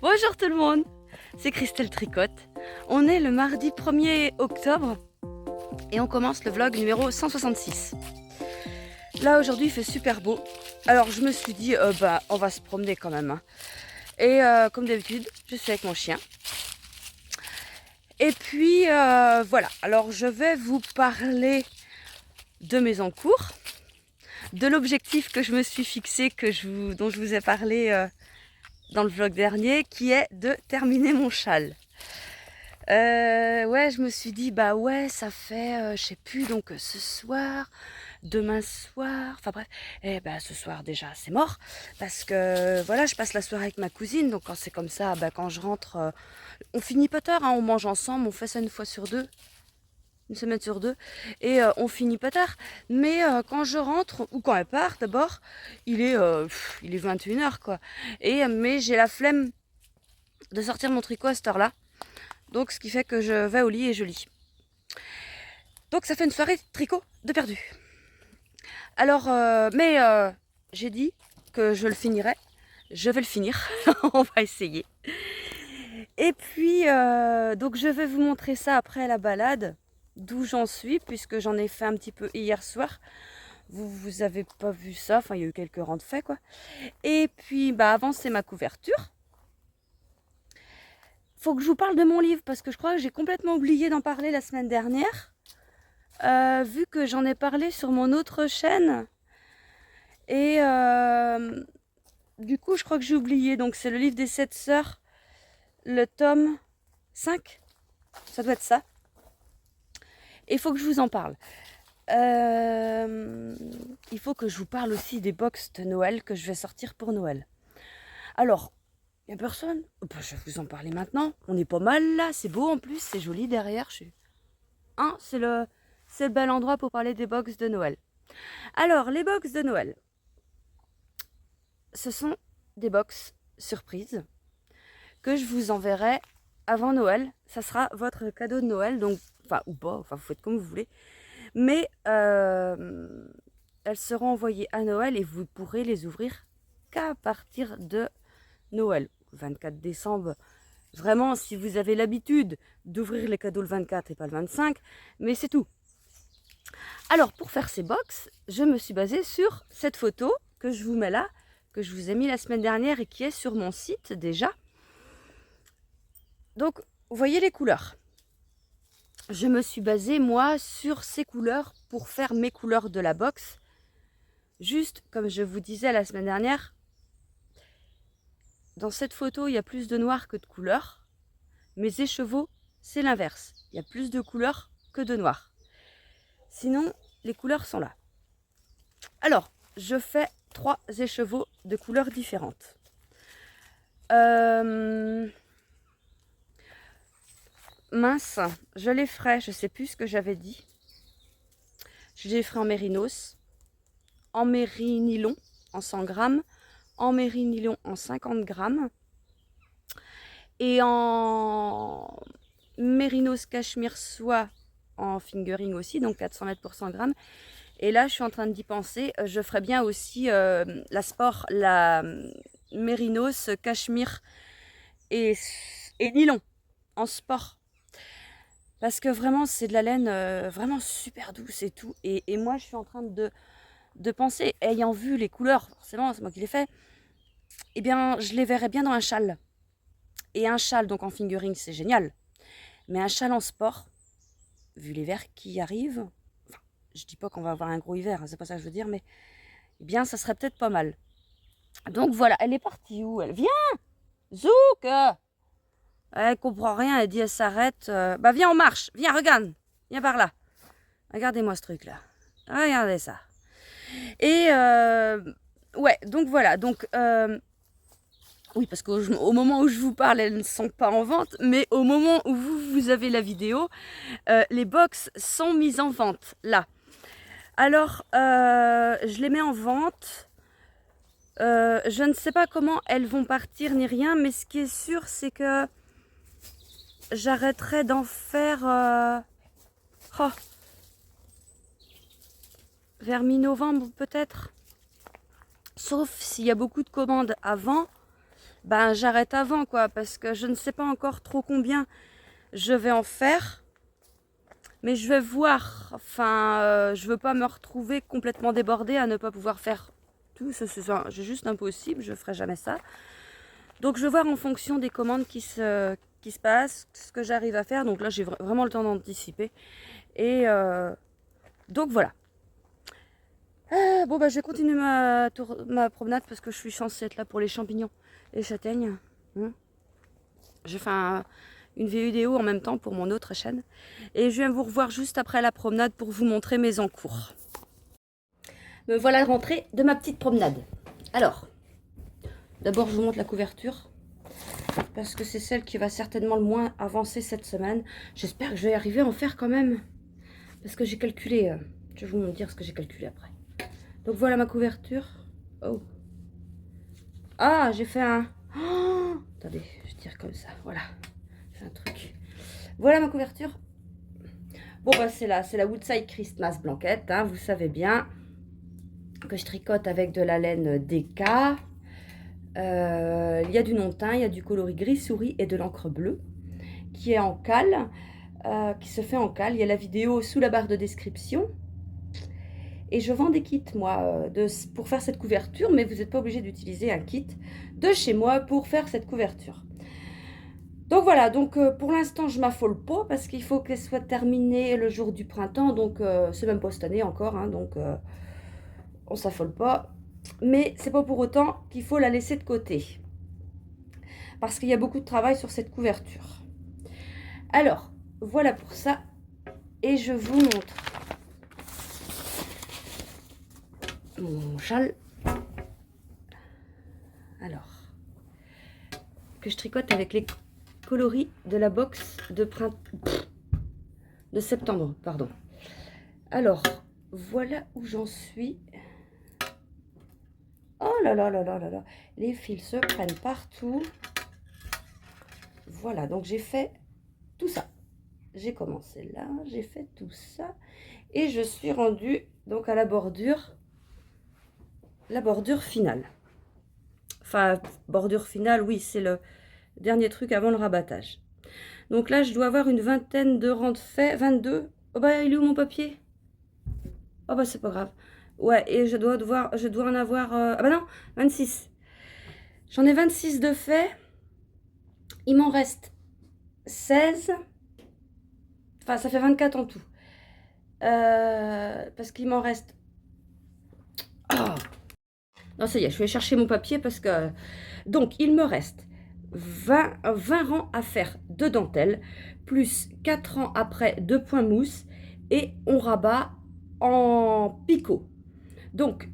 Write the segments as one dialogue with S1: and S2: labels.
S1: Bonjour tout le monde, c'est Christelle Tricotte. On est le mardi 1er octobre et on commence le vlog numéro 166. Là aujourd'hui il fait super beau, alors je me suis dit on va se promener quand même. Et comme d'habitude je suis avec mon chien. Et puis voilà, alors je vais vous parler de mes encours, de l'objectif que je me suis fixé, dont je vous ai parlé dans le vlog dernier, qui est de terminer mon châle. Ouais, je me suis dit, bah ouais, ça fait, je sais plus, donc ce soir, demain soir, enfin bref, et bah ce soir déjà c'est mort, parce que voilà, je passe la soirée avec ma cousine, donc quand c'est comme ça, bah quand je rentre, on finit pas tard, hein, on mange ensemble, on fait ça une fois sur deux, une semaine sur deux, et on finit pas tard. Mais quand je rentre, ou quand elle part d'abord, il est 21h quoi. Mais j'ai la flemme de sortir mon tricot à cette heure-là. Donc ce qui fait que je vais au lit et je lis. Donc ça fait une soirée tricot de perdu. Alors, j'ai dit que je le finirais. Je vais le finir. On va essayer. Et puis, donc je vais vous montrer ça après la balade, d'où j'en suis, puisque j'en ai fait un petit peu hier soir. Vous avez pas vu ça, enfin il y a eu quelques rangs de fait quoi. Et puis, bah avant c'est ma couverture. Faut que je vous parle de mon livre, parce que je crois que j'ai complètement oublié d'en parler la semaine dernière. Vu que j'en ai parlé sur mon autre chaîne. Et du coup, je crois que j'ai oublié. Donc, c'est le livre des 7 sœurs, le tome 5. Ça doit être ça. Et il faut que je vous en parle. Il faut que je vous parle aussi des box de Noël que je vais sortir pour Noël. Alors, il n'y a personne? Je vais vous en parler maintenant. On est pas mal là. C'est beau en plus. C'est joli derrière. C'est le bel endroit pour parler des box de Noël. Alors, les box de Noël. Ce sont des box surprises que je vous enverrai avant Noël. Ça sera votre cadeau de Noël, donc, ou pas, vous faites comme vous voulez. Mais elles seront envoyées à Noël et vous pourrez les ouvrir qu'à partir de Noël. Le 24 décembre, vraiment, si vous avez l'habitude d'ouvrir les cadeaux le 24 et pas le 25, mais c'est tout. Alors, pour faire ces box, je me suis basée sur cette photo que je vous mets là, que je vous ai mis la semaine dernière et qui est sur mon site déjà. Donc, vous voyez les couleurs. Je me suis basée, moi, sur ces couleurs pour faire mes couleurs de la box. Juste, comme je vous disais la semaine dernière, dans cette photo, il y a plus de noir que de couleurs. Mes écheveaux, c'est l'inverse. Il y a plus de couleurs que de noir. Sinon, les couleurs sont là. Alors, je fais 3 écheveaux de couleurs différentes. Mince, je les ferai, je sais plus ce que j'avais dit. Je les ferai en mérinos, en mérinylon en 100 grammes, en mérinylon en 50 grammes et en mérinos cachemire soie en fingering aussi, donc 400 mètres pour 100 grammes. Et là, je suis en train d'y penser, je ferai bien aussi la mérinos cachemire et nylon en sport. Parce que vraiment, c'est de la laine vraiment super douce et tout. Et moi, je suis en train de penser, ayant vu les couleurs, forcément, c'est moi qui les fais, eh bien, je les verrais bien dans un châle. Et un châle, donc en fingering, c'est génial. Mais un châle en sport, vu l'hiver qui arrive, enfin, je dis pas qu'on va avoir un gros hiver, hein, c'est pas ça que je veux dire, mais eh bien, ça serait peut-être pas mal. Donc voilà, elle est partie où elle? Viens Zouk Elle comprend rien, elle dit elle s'arrête. Bah viens, on marche, viens, regarde, viens par là. Regardez-moi ce truc-là. Regardez ça. Et ouais, donc voilà. Donc oui, parce qu'au moment où je vous parle, elles ne sont pas en vente, mais au moment où vous avez la vidéo, les box sont mises en vente là. Alors, je les mets en vente. Je ne sais pas comment elles vont partir ni rien, mais ce qui est sûr, c'est que j'arrêterai d'en faire vers mi-novembre peut-être. Sauf s'il y a beaucoup de commandes avant. ben j'arrête avant quoi, parce que je ne sais pas encore trop combien je vais en faire. Mais je vais voir, enfin, je veux pas me retrouver complètement débordée à ne pas pouvoir faire tout. C'est juste impossible, je ferai jamais ça. Donc je vais voir en fonction des commandes qui se passent, ce que j'arrive à faire. Donc là, j'ai vraiment le temps d'anticiper. Et donc voilà. Bon, bah, je vais continuer ma promenade parce que je suis censée être là pour les champignons et les châtaignes. J'ai fait une vidéo en même temps pour mon autre chaîne. Et je viens vous revoir juste après la promenade pour vous montrer mes encours. Me voilà rentrée de ma petite promenade. Alors, d'abord je vous montre la couverture. Parce que c'est celle qui va certainement le moins avancer cette semaine. J'espère que je vais arriver à en faire quand même. Parce que j'ai calculé. Je vais vous dire ce que j'ai calculé après. Donc voilà ma couverture. Oh. Ah, j'ai fait un... Oh, attendez, je tire comme ça. Voilà. J'ai fait un truc. Voilà ma couverture. Bon, bah c'est la Woodside Christmas Blanquette. Hein, vous savez bien que je tricote avec de la laine DK. Il y a du non-teint, il y a du coloris gris souris et de l'encre bleue qui est en cale, qui se fait en cale. Il y a la vidéo sous la barre de description. Et je vends des kits, moi, pour faire cette couverture, mais vous n'êtes pas obligé d'utiliser un kit de chez moi pour faire cette couverture. Donc voilà, donc pour l'instant, je ne m'affole pas parce qu'il faut qu'elle soit terminée le jour du printemps. Donc, c'est même pas cette année encore, hein, donc on ne s'affole pas. Mais c'est pas pour autant qu'il faut la laisser de côté. Parce qu'il y a beaucoup de travail sur cette couverture. Alors, voilà pour ça. Et je vous montre mon châle. Alors, que je tricote avec les coloris de la box de septembre, pardon. Alors, voilà où j'en suis. Oh là là là là là là, les fils se prennent partout. Voilà, donc j'ai fait tout ça. J'ai commencé là, j'ai fait tout ça. Et je suis rendue donc à la bordure finale. Enfin, bordure finale, oui, c'est le dernier truc avant le rabattage. Donc là, je dois avoir une vingtaine de rangs de faits, 22. Oh bah, il est où mon papier? Oh bah, c'est pas grave. Ouais, et je dois en avoir... ah bah non, 26. J'en ai 26 de faits. Il m'en reste 16. Enfin, ça fait 24 en tout. Parce qu'il m'en reste... Oh. Non, ça y est, je vais chercher mon papier parce que... Donc, il me reste 20 rangs à faire de dentelle, plus 4 rangs après de point mousse, et on rabat en picot. Donc,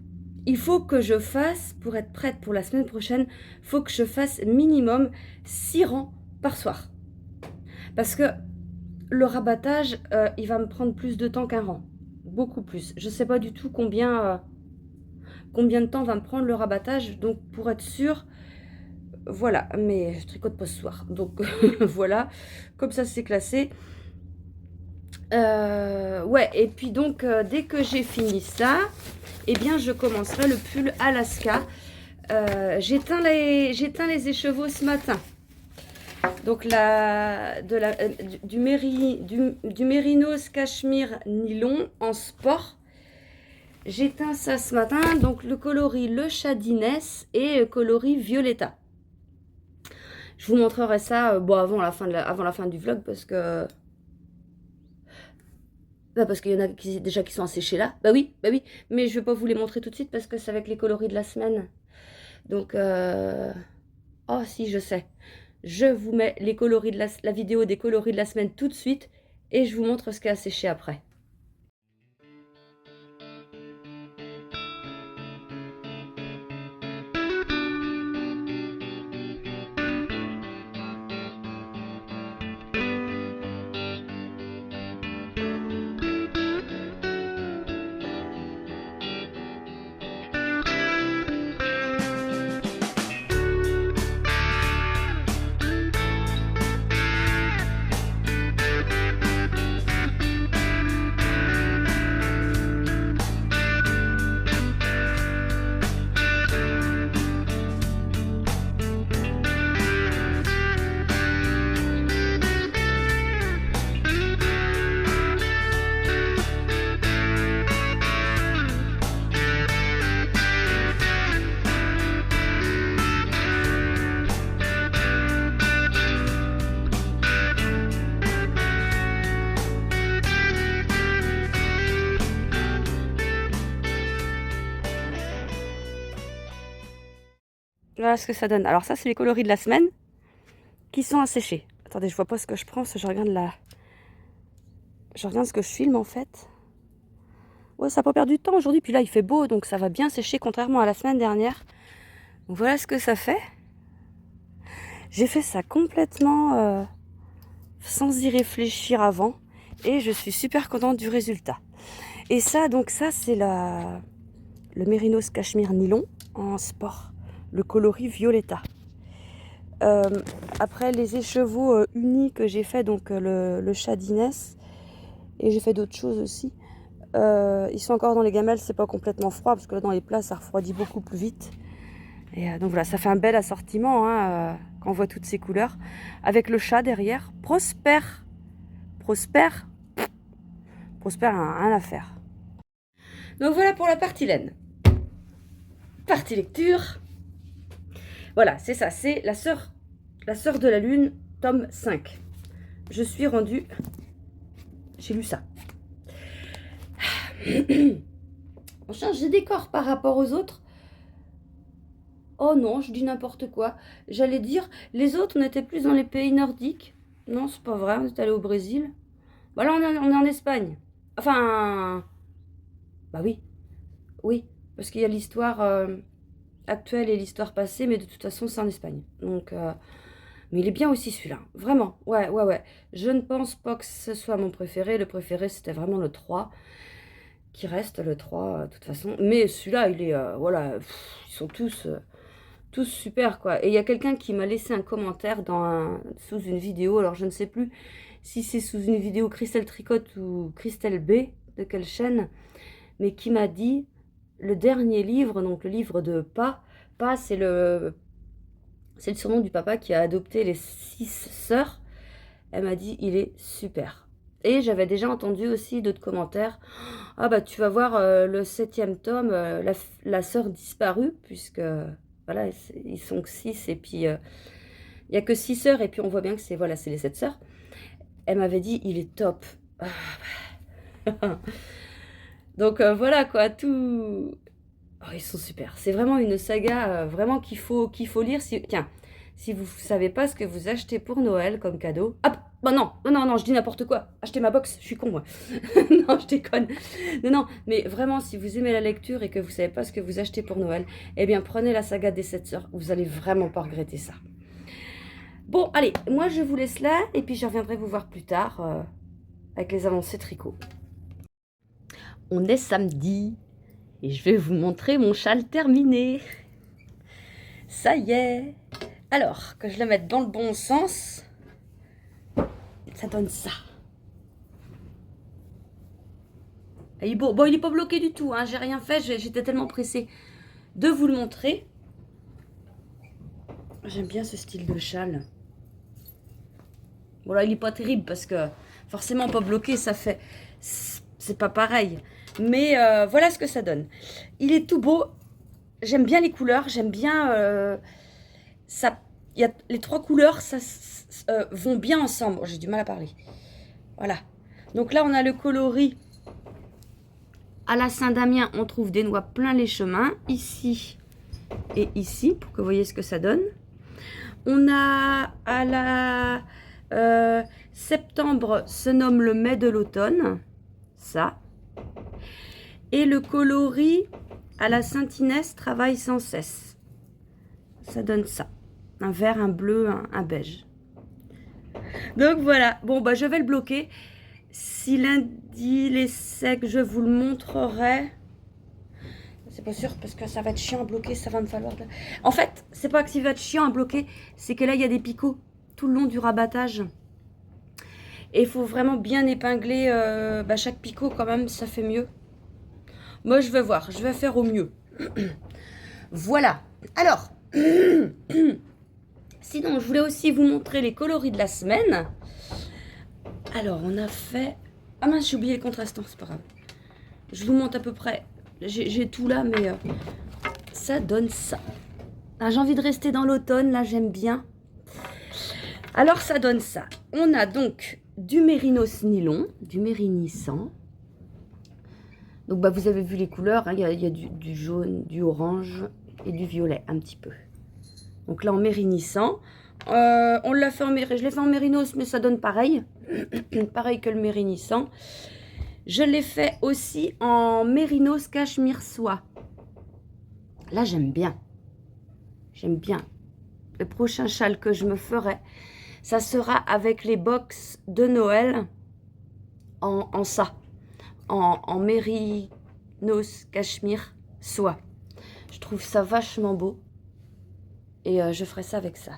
S1: il faut que je fasse, pour être prête pour la semaine prochaine, il faut que je fasse minimum 6 rangs par soir. Parce que le rabattage, il va me prendre plus de temps qu'un rang. Beaucoup plus. Je ne sais pas du tout combien de temps va me prendre le rabattage. Donc, pour être sûre, voilà. Mais je tricote pas ce soir. Donc, voilà. Comme ça, c'est classé. Ouais, et puis donc, dès que j'ai fini ça, eh bien, je commencerai le pull Alaska. J'éteins les écheveaux ce matin. Donc, du Mérinos Cachemire Nylon en sport. J'éteins ça ce matin. Donc, le coloris Le Chadiness et coloris Violetta. Je vous montrerai ça bon, avant la fin du vlog parce que... Bah parce qu'il y en a déjà qui sont asséchés là. Bah oui. Mais je ne vais pas vous les montrer tout de suite parce que c'est avec les coloris de la semaine. Donc, oh si, je sais. Je vous mets les coloris de la vidéo des coloris de la semaine tout de suite. Et je vous montre ce qui est asséché après. Voilà ce que ça donne. Alors ça, c'est les coloris de la semaine qui sont asséchés. Attendez, je vois pas ce que je prends, je regarde ce que je filme en fait. Ouais, ça n'a pas perdu de temps aujourd'hui. Puis là, il fait beau, donc ça va bien sécher, contrairement à la semaine dernière. Donc voilà ce que ça fait. J'ai fait ça complètement sans y réfléchir avant. Et je suis super contente du résultat. Et ça, donc ça, c'est le Mérinos Cachemire Nylon en sport. Le coloris Violetta. Après les écheveaux unis que j'ai fait, donc le chat d'Inès, et j'ai fait d'autres choses aussi. Ils sont encore dans les gamelles, c'est pas complètement froid parce que là dans les plats ça refroidit beaucoup plus vite. Et donc voilà, ça fait un bel assortiment hein, quand on voit toutes ces couleurs. Avec le chat derrière, Prosper, rien à faire. Donc voilà pour la partie laine. Partie lecture. Voilà, c'est ça, c'est la sœur de la lune, tome 5. Je suis rendue, j'ai lu ça. On change de décor par rapport aux autres. Oh non, je dis n'importe quoi. J'allais dire, les autres, on était plus dans les pays nordiques. Non, c'est pas vrai, on est allé au Brésil. Bah là, on est en Espagne. Enfin, bah oui, oui, parce qu'il y a l'histoire actuelle et l'histoire passée, mais de toute façon, c'est en Espagne. Donc, mais il est bien aussi celui-là, vraiment. Ouais. Je ne pense pas que ce soit mon préféré. Le préféré, c'était vraiment le 3. Qui reste le 3 de toute façon. Mais celui-là, il est, voilà, ils sont tous super, quoi. Et il y a quelqu'un qui m'a laissé un commentaire sous une vidéo, alors je ne sais plus si c'est sous une vidéo Christelle Tricotte ou Christelle B, de quelle chaîne, mais qui m'a dit, le dernier livre, donc le livre de Pa, c'est le surnom du papa qui a adopté les 6 sœurs. Elle m'a dit, il est super. Et j'avais déjà entendu aussi d'autres commentaires. Ah bah tu vas voir le 7e tome, la sœur disparue, puisque voilà, ils sont que 6 et puis il n'y a que 6 sœurs et puis on voit bien que c'est voilà, c'est les 7 sœurs. Elle m'avait dit, il est top. Ah. Donc voilà quoi, tout... Oh, ils sont super. C'est vraiment une saga vraiment qu'il faut lire. Tiens, si vous ne savez pas ce que vous achetez pour Noël comme cadeau... Ah, bah non, je dis n'importe quoi. Achetez ma box, je suis con, moi. Non, je déconne. Non, mais vraiment, si vous aimez la lecture et que vous ne savez pas ce que vous achetez pour Noël, eh bien, prenez la saga des 7 sœurs. Vous allez vraiment pas regretter ça. Bon, allez, moi, je vous laisse là et puis je reviendrai vous voir plus tard avec les avancées tricot. On est samedi. Et je vais vous montrer mon châle terminé. Ça y est. Alors, que je le mette dans le bon sens, ça donne ça. Et bon, il n'est pas bloqué du tout, hein, j'ai rien fait, j'étais tellement pressée de vous le montrer. J'aime bien ce style de châle. Bon là, il n'est pas terrible parce que forcément pas bloqué, ça fait... C'est pas pareil. Mais voilà ce que ça donne. Il est tout beau. J'aime bien les couleurs. J'aime bien... les 3 couleurs ça, vont bien ensemble. Oh, j'ai du mal à parler. Voilà. Donc là, on a le coloris. À la Saint-Damien, on trouve des noix plein les chemins. Ici et ici, pour que vous voyez ce que ça donne. On a à la septembre, se nomme le mai de l'automne. Ça. Et le coloris à la Saint-Inès travaille sans cesse. Ça donne ça. Un vert, un bleu, un beige. Donc voilà. Bon, bah je vais le bloquer. Si lundi il est sec, je vous le montrerai. C'est pas sûr parce que ça va être chiant à bloquer. Ça va me falloir... En fait, c'est pas que ça va être chiant à bloquer. C'est que là, il y a des picots tout le long du rabattage. Et il faut vraiment bien épingler chaque picot quand même. Ça fait mieux. Moi, je vais voir. Je vais faire au mieux. Voilà. Alors, sinon, je voulais aussi vous montrer les coloris de la semaine. Alors, on a fait... Ah mince, j'ai oublié le contrastant, c'est pas grave. Je vous montre à peu près. J'ai tout là, mais ça donne ça. Ah, j'ai envie de rester dans l'automne, là, j'aime bien. Alors, ça donne ça. On a donc du mérinos nylon, du mérinoissant. Donc, bah, vous avez vu les couleurs. Hein, y a du jaune, du orange et du violet, un petit peu. Donc là, en mérinois. On l'a fait je l'ai fait en mérinos, mais ça donne pareil. Pareil que le mérinois. Je l'ai fait aussi en mérinos cachemire soie. Là, j'aime bien. J'aime bien. Le prochain châle que je me ferai, ça sera avec les box de Noël en ça. En mérinos cachemire soie. Je trouve ça vachement beau. Et je ferai ça avec ça.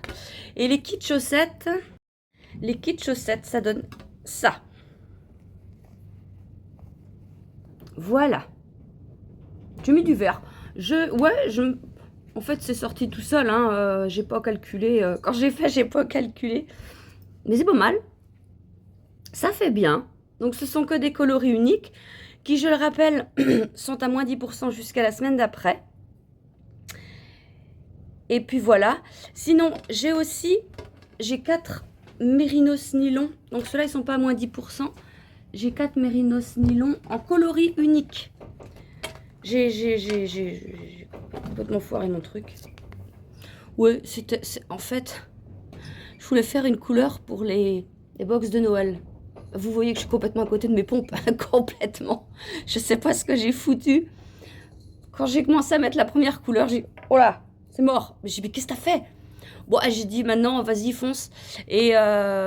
S1: Et les kits chaussettes, ça donne ça. Voilà. J'ai mis du vert. En fait, c'est sorti tout seul. Hein. J'ai pas calculé. Quand j'ai fait, j'ai pas calculé. Mais c'est pas mal. Ça fait bien. Donc, ce sont que des coloris uniques qui, je le rappelle, sont à moins 10% jusqu'à la semaine d'après. Et puis voilà. Sinon, j'ai 4 mérinos nylon. Donc ceux-là, ils sont pas à moins 10%. J'ai 4 mérinos nylon en coloris unique. J'ai complètement foiré mon truc. Ouais, en fait, je voulais faire une couleur pour les box de Noël. Vous voyez que je suis complètement à côté de mes pompes. Complètement. Je sais pas ce que j'ai foutu. Quand j'ai commencé à mettre la première couleur, j'ai... Oh là, c'est mort. Mais j'ai dit, mais qu'est-ce que t'as fait? Bon, j'ai dit, maintenant, vas-y, fonce. Et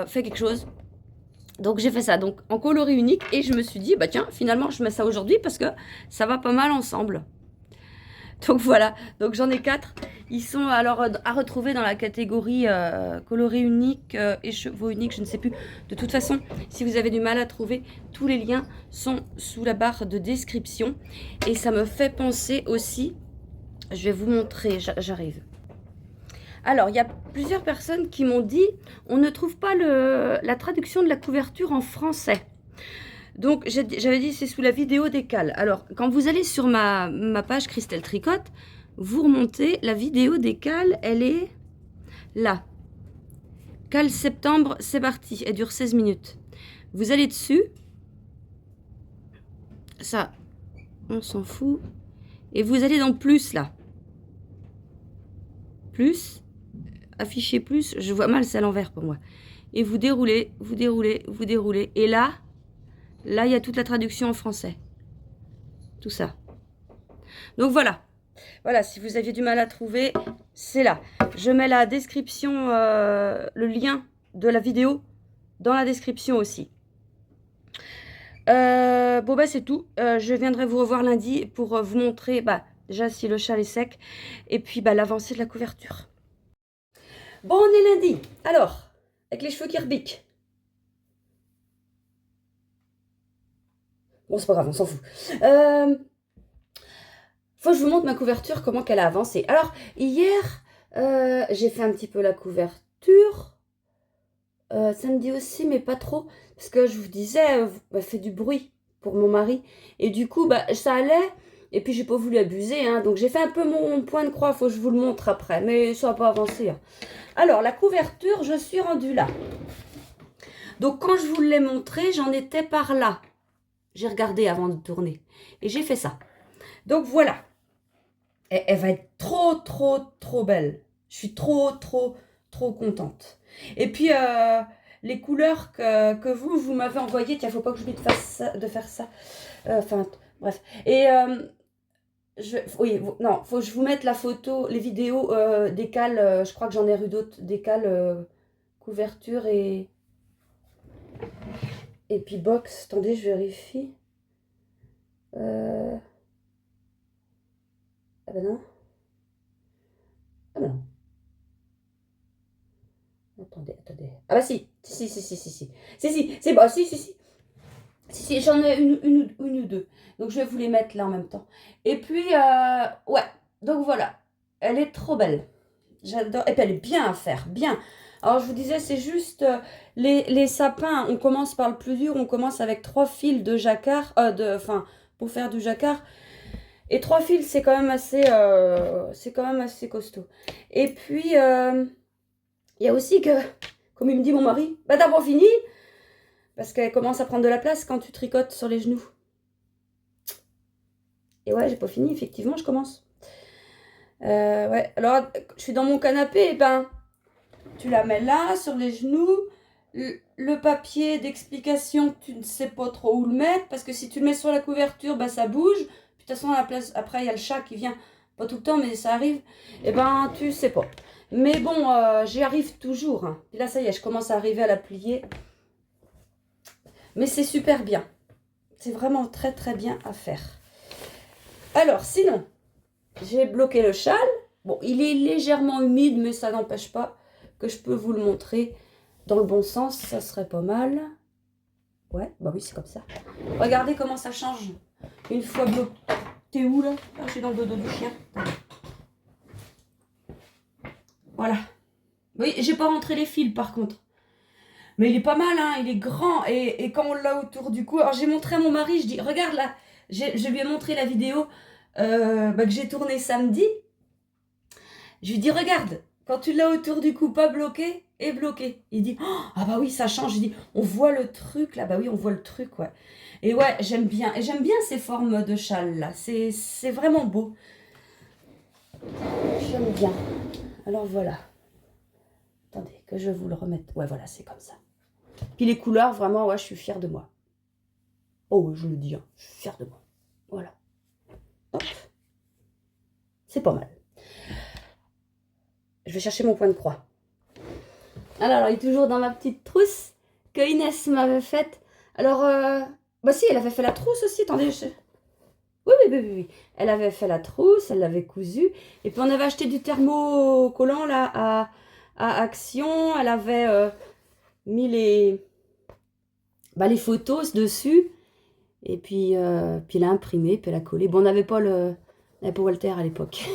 S1: fais quelque chose. Donc, j'ai fait ça. Donc, en coloris unique. Et je me suis dit, bah tiens, finalement, je mets ça aujourd'hui parce que ça va pas mal ensemble. Donc, voilà. Donc, j'en ai 4. Ils sont alors à retrouver dans la catégorie coloris unique et chevaux uniques, je ne sais plus. De toute façon, si vous avez du mal à trouver, tous les liens sont sous la barre de description. Et ça me fait penser aussi, je vais vous montrer, j'arrive. Alors, il y a plusieurs personnes qui m'ont dit, on ne trouve pas la traduction de la couverture en français. Donc, j'avais dit, c'est sous la vidéo décale. Alors, quand vous allez sur ma page Christelle Tricotte, vous remontez, la vidéo décale, elle est là. Cale septembre, c'est parti. Elle dure 16 minutes. Vous allez dessus. Ça, on s'en fout. Et vous allez dans plus, là. Plus. Afficher plus. Je vois mal, c'est à l'envers pour moi. Et vous déroulez, vous déroulez, vous déroulez. Et là, il y a toute la traduction en français. Tout ça. Donc, voilà. Voilà, si vous aviez du mal à trouver, c'est là. Je mets la description, le lien de la vidéo dans la description aussi. Bon, bah, c'est tout. Je viendrai vous revoir lundi pour vous montrer, déjà si le châle est sec, et puis l'avancée de la couverture. Bon, on est lundi. Alors, avec les cheveux qui rebiquent. Bon, c'est pas grave, on s'en fout. Faut que je vous montre ma couverture, comment qu'elle a avancé. Alors, hier, j'ai fait un petit peu la couverture. Samedi aussi, mais pas trop. Parce que je vous disais, fait du bruit pour mon mari. Et du coup, ça allait. Et puis, j'ai pas voulu abuser. Hein, donc, j'ai fait un peu mon point de croix. Faut que je vous le montre après. Mais ça va pas avancer. Hein. Alors, la couverture, je suis rendue là. Donc, quand je vous l'ai montré, j'en étais par là. J'ai regardé avant de tourner. Et j'ai fait ça. Donc, voilà. Elle va être trop, trop, trop belle. Je suis trop, trop, trop contente. Et puis, les couleurs que vous m'avez envoyées, tiens, faut pas que j'oublie de faire ça. Enfin, bref. Et, non, faut que je vous mette la photo, les vidéos décales. Je crois que j'en ai eu d'autres. Décales, couverture et puis box. Attendez, je vérifie. Ah ben non. Ah ben non. Attendez. Ah bah si. Si. C'est bon, si, j'en ai une ou deux. Donc je vais vous les mettre là en même temps. Et puis, ouais. Donc voilà. Elle est trop belle. J'adore. Et puis elle est bien à faire. Bien. Alors je vous disais, c'est juste les sapins. On commence par le plus dur. On commence avec 3 fils de jacquard. Pour faire du jacquard. Et 3 fils, c'est quand même assez costaud. Et puis, il y a aussi que, comme il me dit mon mari, t'as pas fini? Parce qu'elle commence à prendre de la place quand tu tricotes sur les genoux. Et ouais, j'ai pas fini, effectivement, je commence. Ouais, alors je suis dans mon canapé, et ben tu la mets là, sur les genoux. Le papier d'explication, tu ne sais pas trop où le mettre, parce que si tu le mets sur la couverture, bah, ça bouge. Puis de toute façon, à la place, après, il y a le chat qui vient, pas tout le temps, mais ça arrive. Et ben, tu sais pas. Mais bon, j'y arrive toujours. Hein. Puis là, ça y est, je commence à arriver à la plier. Mais c'est super bien. C'est vraiment très très bien à faire. Alors, sinon, j'ai bloqué le châle. Bon, il est légèrement humide, mais ça n'empêche pas que je peux vous le montrer dans le bon sens. Ça serait pas mal. Ouais, bah oui, c'est comme ça. Regardez comment ça change. Une fois bloqué. T'es où là? Ah, je suis dans le dodo du chien. Voilà. Oui, j'ai pas rentré les fils par contre. Mais il est pas mal, hein, il est grand. Et quand on l'a autour du cou. Alors j'ai montré à mon mari, je dis, regarde là. Je lui ai montré la vidéo que j'ai tournée samedi. Je lui dis, regarde, quand tu l'as autour du cou, pas bloqué et bloqué. Il dit, oh, ah bah oui, ça change. Je dis, on voit le truc là. Bah oui, on voit le truc, ouais. Et ouais, j'aime bien. Et j'aime bien ces formes de châle là. C'est vraiment beau. J'aime bien. Alors voilà. Attendez, que je vous le remette. Ouais, voilà, c'est comme ça. Puis les couleurs, vraiment, ouais, je suis fière de moi. Oh, je le dis, hein, je suis fière de moi. Voilà. Hop. C'est pas mal. Je vais chercher mon point de croix. Alors, il est toujours dans ma petite trousse que Inès m'avait faite. Alors, bah si, elle avait fait la trousse aussi. Attendez, oui. Elle avait fait la trousse, elle l'avait cousue. Et puis, on avait acheté du thermocollant, là, à Action. Elle avait mis les photos dessus. Et puis, puis elle a imprimé, puis elle a collé. Bon, on n'avait pas Walter à l'époque.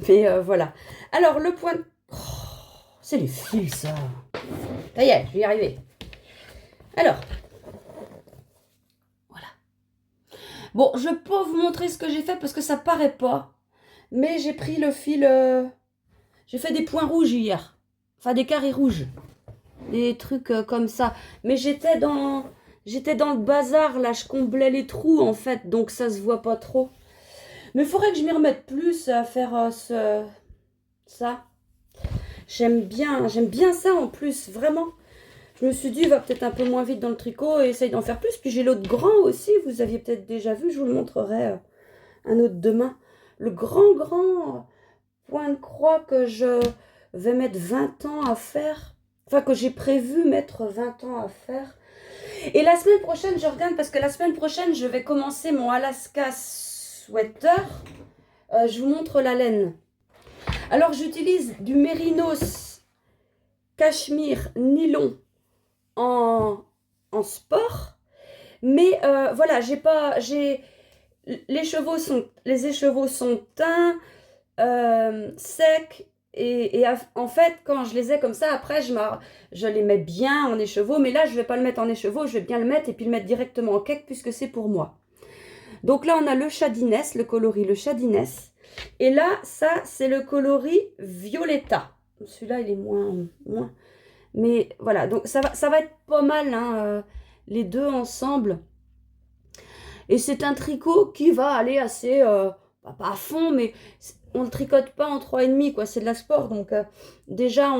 S1: Mais voilà. Alors, le point... Oh, c'est les fils, ça. Ça y est, je vais y arriver. Alors. Voilà. Bon, je peux pas vous montrer ce que j'ai fait parce que ça paraît pas. Mais j'ai pris le fil... J'ai fait des points rouges hier. Enfin, des carrés rouges. Des trucs comme ça. Mais j'étais dans le bazar, là. Je comblais les trous, en fait. Donc, ça se voit pas trop. Mais il faudrait que je m'y remette plus à faire ça. J'aime bien ça en plus, vraiment. Je me suis dit, va peut-être un peu moins vite dans le tricot et essaye d'en faire plus. Puis j'ai l'autre grand aussi, vous aviez peut-être déjà vu, je vous le montrerai un autre demain. Le grand point de croix que je vais mettre 20 ans à faire. Enfin, que j'ai prévu mettre 20 ans à faire. Et la semaine prochaine, je regarde parce que la semaine prochaine, je vais commencer mon Alaska Sweater. Je vous montre la laine. Alors, j'utilise du mérinos cachemire nylon en sport. Mais voilà, les écheveaux sont teints, secs. Et en fait, quand je les ai comme ça, après, je les mets bien en écheveau. Mais là, je ne vais pas le mettre en écheveau, je vais bien le mettre et puis le mettre directement en cake puisque c'est pour moi. Donc là, on a le chat d'Inès, le coloris le chat d'Inès. Et là, ça, c'est le coloris Violetta. Celui-là, il est moins. Mais voilà, donc ça va être pas mal, hein, les deux ensemble. Et c'est un tricot qui va aller assez, pas à fond, mais on ne le tricote pas en 3,5, quoi. C'est de la sport, donc déjà,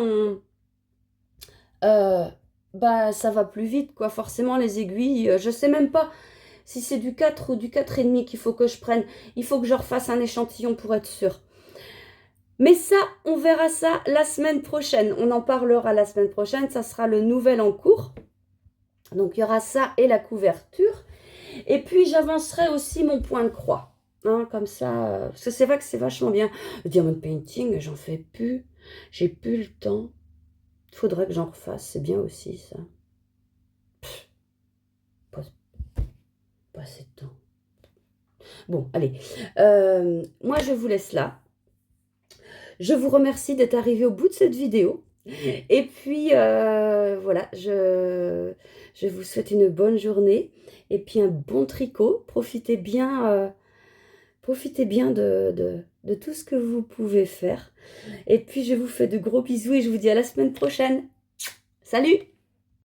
S1: ça va plus vite, quoi. Forcément, les aiguilles, je sais même pas si c'est du 4 ou du 4,5 qu'il faut que je prenne. Il faut que je refasse un échantillon pour être sûr. Mais ça, on verra ça la semaine prochaine. On en parlera la semaine prochaine. Ça sera le nouvel en cours. Donc, il y aura ça et la couverture. Et puis, j'avancerai aussi mon point de croix. Hein, comme ça, parce que c'est vrai que c'est vachement bien. Le diamond painting, j'en fais plus. J'ai plus le temps. Il faudrait que j'en refasse. C'est bien aussi, ça. Pas assez de temps. Bon, allez. Moi, je vous laisse là. Je vous remercie d'être arrivé au bout de cette vidéo. Et puis, voilà, je vous souhaite une bonne journée. Et puis, un bon tricot. Profitez bien de tout ce que vous pouvez faire. Et puis, je vous fais de gros bisous et je vous dis à la semaine prochaine. Salut!